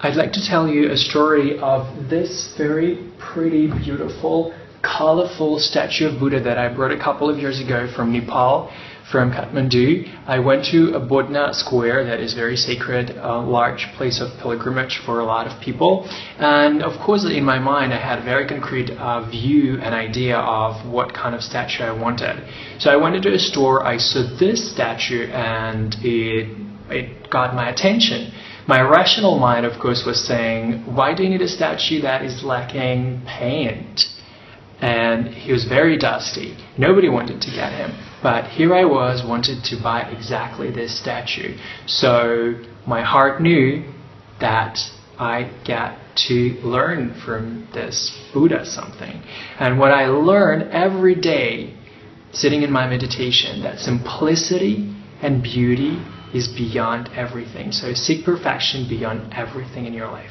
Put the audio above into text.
I'd like to tell you a story of this very pretty, beautiful, colorful statue of Buddha that I brought a couple of years ago from Nepal, from Kathmandu. I went to a Bodhna square that is very sacred, a large place of pilgrimage for a lot of people. And of course, in my mind, I had a very concrete view and idea of what kind of statue I wanted. So I went into a store, I saw this statue, and it got my attention. My rational mind, of course, was saying, why do you need a statue that is lacking paint? And he was very dusty. Nobody wanted to get him. But here I was, wanted to buy exactly this statue. So my heart knew that I got to learn from this Buddha something. And what I learn every day, sitting in my meditation, that simplicity and beauty is beyond everything. So seek perfection beyond everything in your life.